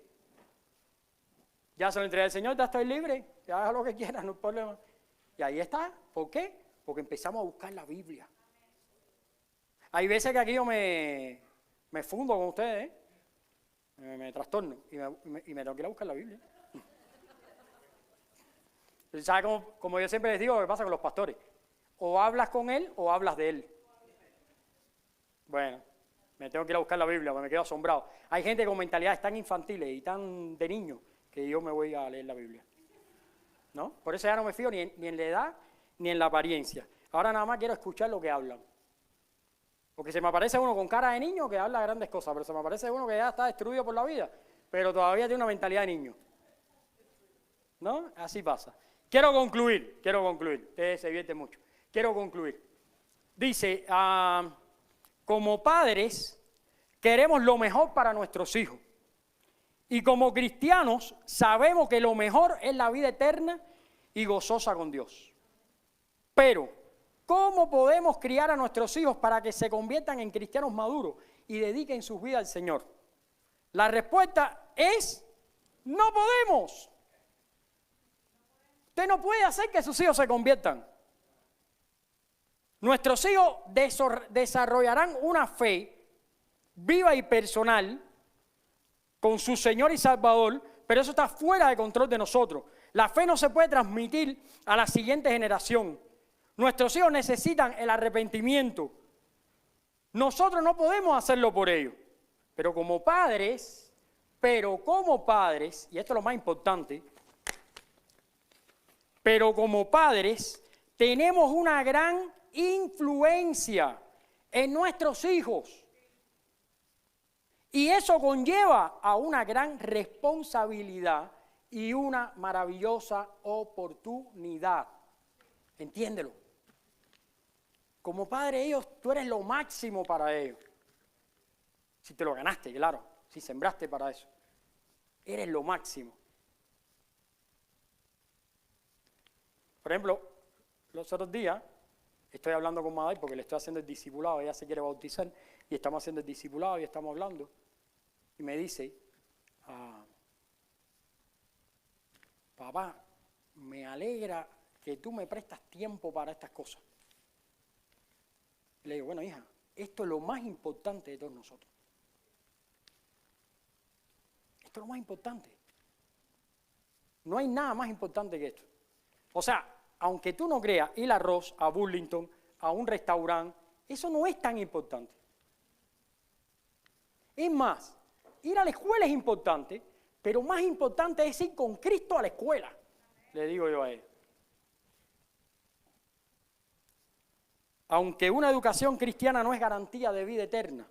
A: ya se lo entregué al Señor, ya estoy libre, ya haga lo que quieras, no hay problema. Y ahí está. ¿Por qué? Porque empezamos a buscar la Biblia. Hay veces que aquí yo me fundo con ustedes, me trastorno y me tengo que ir a buscar la Biblia. ¿Sabes como yo siempre les digo, qué pasa con los pastores? O hablas con él o hablas de él. Bueno, me tengo que ir a buscar la Biblia porque me quedo asombrado. Hay gente con mentalidades tan infantiles y tan de niños que yo me voy a leer la Biblia. ¿No? Por eso ya no me fío ni en la edad ni en la apariencia. Ahora nada más quiero escuchar lo que hablan. Porque se me aparece uno con cara de niño que habla grandes cosas, pero se me aparece uno que ya está destruido por la vida, pero todavía tiene una mentalidad de niño. ¿No? Así pasa. Quiero concluir. Ustedes se divierten mucho. Quiero concluir. Dice, como padres queremos lo mejor para nuestros hijos. Y como cristianos sabemos que lo mejor es la vida eterna y gozosa con Dios. Pero ¿Cómo podemos criar a nuestros hijos para que se conviertan en cristianos maduros y dediquen sus vidas al Señor? La respuesta es, no podemos. Usted no puede hacer que sus hijos se conviertan. Nuestros hijos desarrollarán una fe viva y personal con su Señor y Salvador, pero eso está fuera de control de nosotros. La fe no se puede transmitir a la siguiente generación. Nuestros hijos necesitan el arrepentimiento. Nosotros no podemos hacerlo por ellos. Pero como padres, y esto es lo más importante, pero como padres tenemos una gran influencia en nuestros hijos. Y eso conlleva a una gran responsabilidad y una maravillosa oportunidad. Entiéndelo. Como padre tú eres lo máximo para ellos. Si te lo ganaste, claro. Si sembraste para eso. Eres lo máximo. Por ejemplo, los otros días estoy hablando con Maday porque le estoy haciendo el discipulado. Ella se quiere bautizar y estamos haciendo el discipulado y estamos hablando. Y me dice, papá, me alegra que tú me prestas tiempo para estas cosas. Le digo, bueno, hija, esto es lo más importante de todos nosotros. Esto es lo más importante. No hay nada más importante que esto. O sea, aunque tú no creas ir a Ross, a Burlington, a un restaurante, eso no es tan importante. Es más, ir a la escuela es importante, pero más importante es ir con Cristo a la escuela, le digo yo a él. Aunque una educación cristiana no es garantía de vida eterna,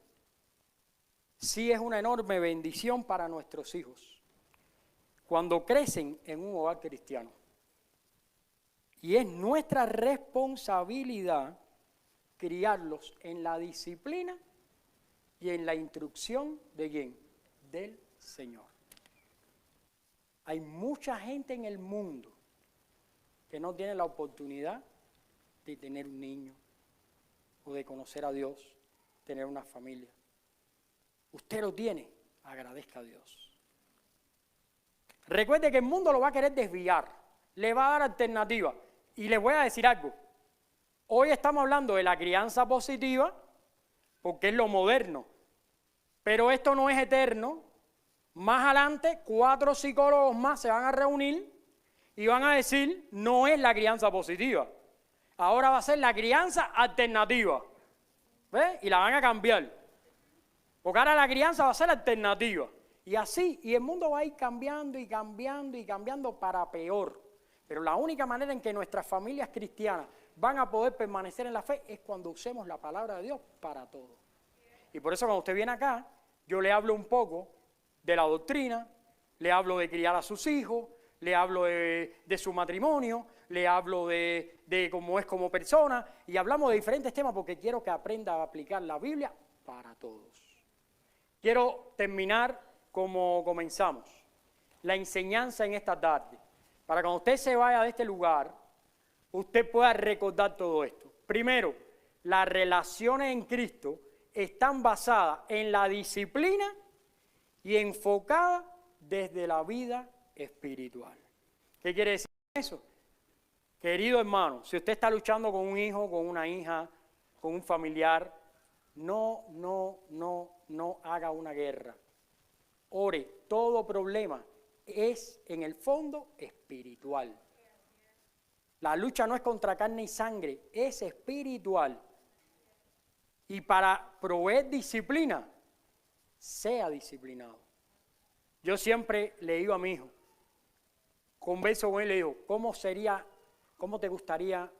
A: sí es una enorme bendición para nuestros hijos cuando crecen en un hogar cristiano. Y es nuestra responsabilidad criarlos en la disciplina y en la instrucción de ¿quién? Del Señor. Hay mucha gente en el mundo que no tiene la oportunidad de tener un niño o de conocer a Dios, tener una familia. Usted lo tiene, agradezca a Dios. Recuerde que el mundo lo va a querer desviar, le va a dar alternativas. Y les voy a decir algo, hoy estamos hablando de la crianza positiva porque es lo moderno, pero esto no es eterno. Más adelante 4 psicólogos más se van a reunir y van a decir, no es la crianza positiva, ahora va a ser la crianza alternativa, ¿ves? Y la van a cambiar, porque ahora la crianza va a ser alternativa, y así, y el mundo va a ir cambiando y cambiando y cambiando para peor. Pero la única manera en que nuestras familias cristianas van a poder permanecer en la fe es cuando usemos la palabra de Dios para todo. Y por eso cuando usted viene acá, yo le hablo un poco de la doctrina, le hablo de criar a sus hijos, le hablo de su matrimonio, le hablo de cómo es como persona, y hablamos de diferentes temas porque quiero que aprenda a aplicar la Biblia para todos. Quiero terminar como comenzamos, la enseñanza en esta tarde. Para cuando usted se vaya de este lugar, usted pueda recordar todo esto. Primero, las relaciones en Cristo están basadas en la disciplina y enfocadas desde la vida espiritual. ¿Qué quiere decir eso? Querido hermano, si usted está luchando con un hijo, con una hija, con un familiar, no haga una guerra. Ore, todo problema es en el fondo espiritual. La lucha no es contra carne y sangre, es espiritual. Y para proveer disciplina, sea disciplinado. Yo siempre le digo a mi hijo, converso con él y le digo, ¿cómo te gustaría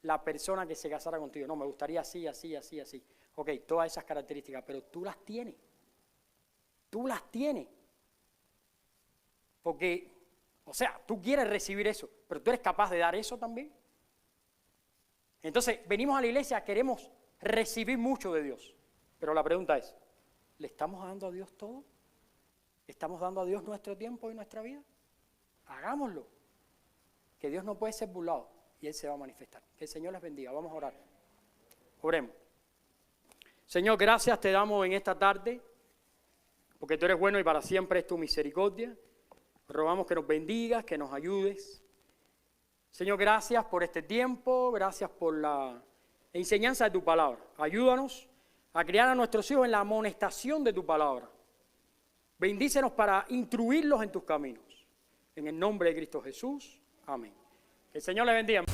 A: la persona que se casara contigo? No, me gustaría así, así, así, así. Ok, todas esas características, pero tú las tienes. Tú las tienes. Porque, o sea, tú quieres recibir eso, pero tú eres capaz de dar eso también. Entonces, venimos a la iglesia, queremos recibir mucho de Dios. Pero la pregunta es, ¿le estamos dando a Dios todo? ¿Estamos dando a Dios nuestro tiempo y nuestra vida? Hagámoslo. Que Dios no puede ser burlado. y Él se va a manifestar. Que el Señor les bendiga. Vamos a orar. Oremos. Señor, gracias te damos en esta tarde, porque tú eres bueno y para siempre es tu misericordia. Rogamos que nos bendigas, que nos ayudes. Señor, gracias por este tiempo, gracias por la enseñanza de tu palabra. Ayúdanos a criar a nuestros hijos en la amonestación de tu palabra. Bendícenos para instruirlos en tus caminos. En el nombre de Cristo Jesús. Amén. Que el Señor les bendiga.